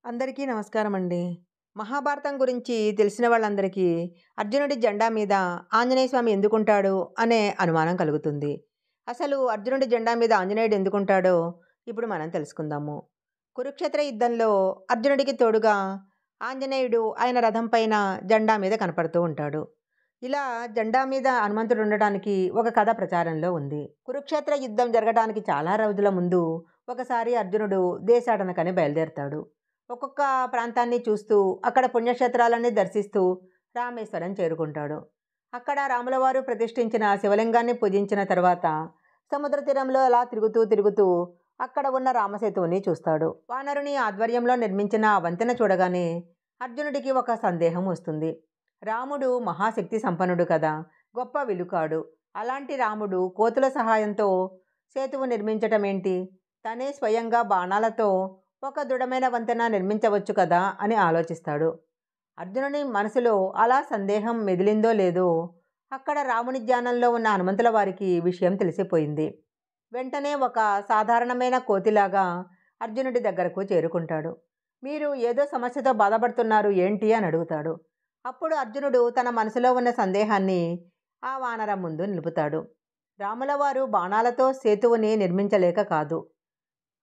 అందరికీ నమస్కారం అండి. మహాభారతం గురించి తెలిసిన వాళ్ళందరికీ అర్జునుడి జెండా మీద ఆంజనేయ స్వామి ఎందుకుంటాడు అనే అనుమానం కలుగుతుంది. అసలు అర్జునుడి జెండా మీద ఆంజనేయుడు ఎందుకుంటాడో ఇప్పుడు మనం తెలుసుకుందాము. కురుక్షేత్ర యుద్ధంలో అర్జునుడికి తోడుగా ఆంజనేయుడు ఆయన రథం పైన జెండా మీద కనపడుతూ ఉంటాడు. ఇలా జెండా మీద హనుమంతుడు ఉండడానికి ఒక కథ ప్రచారంలో ఉంది. కురుక్షేత్ర యుద్ధం జరగడానికి చాలా రోజుల ముందు ఒకసారి అర్జునుడు దేశాటనకని బయలుదేరతాడు. ఒక్కొక్క ప్రాంతాన్ని చూస్తూ అక్కడ పుణ్యక్షేత్రాలన్నీ దర్శిస్తూ రామేశ్వరం చేరుకుంటాడు. అక్కడ రాములవారు ప్రతిష్ఠించిన శివలింగాన్ని పూజించిన తర్వాత సముద్ర తీరంలో అలా తిరుగుతూ తిరుగుతూ అక్కడ ఉన్న రామసేతువుని చూస్తాడు. వానరుని ఆధ్వర్యంలో నిర్మించిన ఆ వంతెన చూడగానే అర్జునుడికి ఒక సందేహం వస్తుంది. రాముడు మహాశక్తి సంపన్నుడు కదా, గొప్ప విలుకాడు. అలాంటి రాముడు కోతుల సహాయంతో సేతువు నిర్మించటం ఏంటి? తనే స్వయంగా బాణాలతో ఒక దృఢమైన వంతెన నిర్మించవచ్చు కదా అని ఆలోచిస్తాడు. అర్జునుని మనసులో అలా సందేహం మెదిలిందో లేదో అక్కడ రాముని ధ్యానంలో ఉన్న హనుమంతుల వారికి విషయం తెలిసిపోయింది. వెంటనే ఒక సాధారణమైన కోతిలాగా అర్జునుడి దగ్గరకు చేరుకుంటాడు. మీరు ఏదో సమస్యతో బాధపడుతున్నారు ఏంటి అని అడుగుతాడు. అప్పుడు అర్జునుడు తన మనసులో ఉన్న సందేహాన్ని ఆ వానరం ముందు నిలుపుతాడు. రాములవారు బాణాలతో సేతువుని నిర్మించలేక కాదు,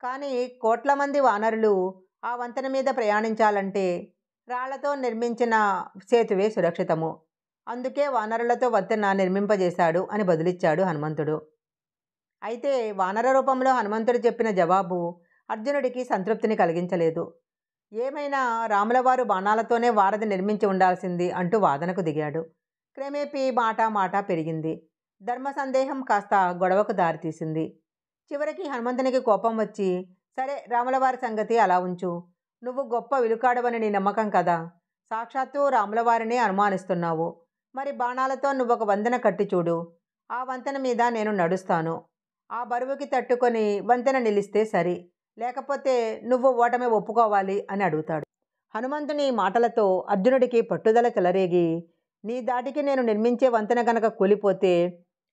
కానీ కోట్ల మంది వానరులు ఆ వంతెన మీద ప్రయాణించాలంటే రాళ్లతో నిర్మించిన సేతువే సురక్షితము. అందుకే వానరులతో వంతెన నిర్మింపజేశాడు అని బదులిచ్చాడు హనుమంతుడు. అయితే వానర రూపంలో హనుమంతుడు చెప్పిన జవాబు అర్జునుడికి సంతృప్తిని కలిగించలేదు. ఏమైనా రాములవారు బాణాలతోనే వారధి నిర్మించి ఉండాల్సింది అంటూ వాదనకు దిగాడు. క్రమేపీ మాట పెరిగింది. ధర్మ సందేహం కాస్త గొడవకు దారితీసింది. చివరికి హనుమంతునికి కోపం వచ్చి, సరే రాములవారి సంగతి అలా ఉంచు, నువ్వు గొప్ప విలుకాడవని నీ నమ్మకం కదా, సాక్షాత్తు రాములవారిని అనుమానిస్తున్నావు. మరి బాణాలతో నువ్వొక వంతెన కట్టి చూడు, ఆ వంతెన మీద నేను నడుస్తాను. ఆ బరువుకి తట్టుకొని వంతెన నిలిస్తే సరి, లేకపోతే నువ్వు ఓటమి ఒప్పుకోవాలి అని అడుగుతాడు. హనుమంతుని మాటలతో అర్జునుడికి పట్టుదల చెలరేగి, నీ దాటికి నేను నిర్మించే వంతెన గనక కూలిపోతే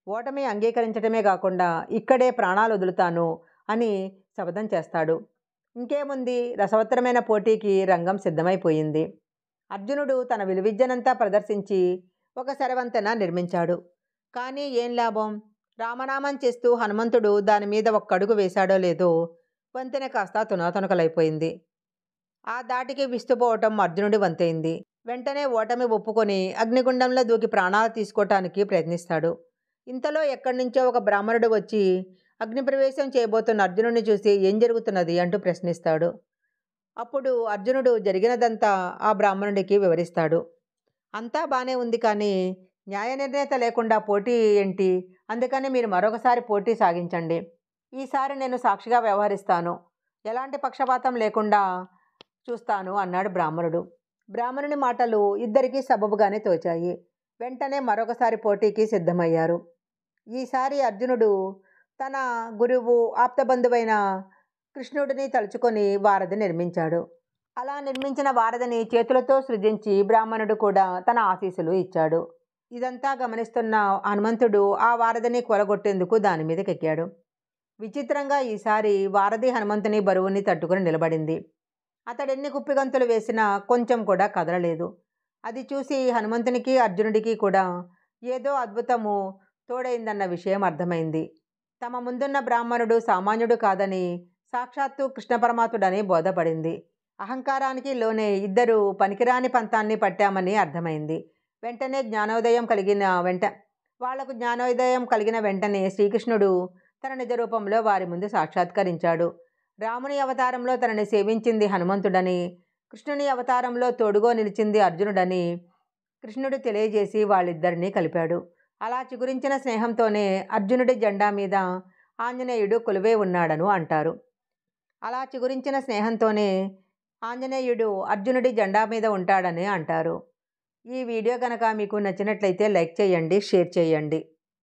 ఓటమి అంగీకరించడమే కాకుండా ఇక్కడే ప్రాణాలు వదులుతాను అని శపథం చేస్తాడు. ఇంకేముంది, రసవత్తరమైన పోటీకి రంగం సిద్ధమైపోయింది. అర్జునుడు తన విలువిద్యనంతా ప్రదర్శించి ఒక శరవంతెన నిర్మించాడు. కానీ ఏం లాభం, రామనామం చేస్తూ హనుమంతుడు దాని మీద ఒక్క అడుగు వేశాడో లేదో వంతెన కాస్త తునాతునకలైపోయింది. ఆ దాటికి విస్తుపోవటం అర్జునుడి వంతైంది. వెంటనే ఓటమి ఒప్పుకొని అగ్నిగుండంలో దూకి ప్రాణాలు తీసుకోవటానికి ప్రయత్నిస్తాడు. ఇంతలో ఎక్కడి నుంచో ఒక బ్రాహ్మణుడు వచ్చి అగ్నిప్రవేశం చేయబోతున్న అర్జునుడిని చూసి ఏం జరుగుతున్నది అంటూ ప్రశ్నిస్తాడు. అప్పుడు అర్జునుడు జరిగినదంతా ఆ బ్రాహ్మణుడికి వివరిస్తాడు. అంతా బాగానే ఉంది, కానీ న్యాయ నిర్ణేత లేకుండా పోటీ ఏంటి? అందుకని మీరు మరొకసారి పోటీ సాగించండి. ఈసారి నేను సాక్షిగా వ్యవహరిస్తాను, ఎలాంటి పక్షపాతం లేకుండా చూస్తాను అన్నాడు బ్రాహ్మణుడు. బ్రాహ్మణుని మాటలు ఇద్దరికీ సబబుగానే తోచాయి. వెంటనే మరొకసారి పోటీకి సిద్ధమయ్యారు. ఈసారి అర్జునుడు తన గురువు ఆప్తబంధువైన కృష్ణుడిని తలుచుకొని వారధి నిర్మించాడు. అలా నిర్మించిన వారధిని చేతులతో సృజించి బ్రాహ్మణుడు కూడా తన ఆశీస్సులు ఇచ్చాడు. ఇదంతా గమనిస్తున్న హనుమంతుడు ఆ వారధిని కొలగొట్టేందుకు దాని మీదకెక్కాడు. విచిత్రంగా ఈసారి వారధి హనుమంతుని బరువుని తట్టుకుని నిలబడింది. అతడెన్ని కుప్పిగంతులు వేసినా కొంచెం కూడా కదలలేదు. అది చూసి హనుమంతునికి అర్జునుడికి కూడా ఏదో అద్భుతము తోడైందన్న విషయం అర్థమైంది. తమ ముందున్న బ్రాహ్మణుడు సామాన్యుడు కాదని, సాక్షాత్తు కృష్ణ పరమాత్ముడని బోధపడింది. అహంకారానికి లోనే ఇద్దరు పనికిరాని పంతాన్ని పట్టామని అర్థమైంది. వెంటనే జ్ఞానోదయం కలిగిన వెంటనే శ్రీకృష్ణుడు తన నిజ రూపంలో వారి ముందు సాక్షాత్కరించాడు. రాముని అవతారంలో తనని సేవించింది హనుమంతుడని, కృష్ణుని అవతారంలో తోడుగో నిలిచింది అర్జునుడని కృష్ణుడు తెలియజేసి వాళ్ళిద్దరినీ కలిపాడు. అలా చిగురించిన స్నేహంతోనే అర్జునుడి జెండా మీద ఆంజనేయుడు కొలువై ఉన్నాడను అంటారు. అలా చిగురించిన స్నేహంతోనే ఆంజనేయుడు అర్జునుడి జెండా మీద ఉంటాడని అంటారు. ఈ వీడియో కనుక మీకు నచ్చినట్లయితే లైక్ చేయండి, షేర్ చేయండి.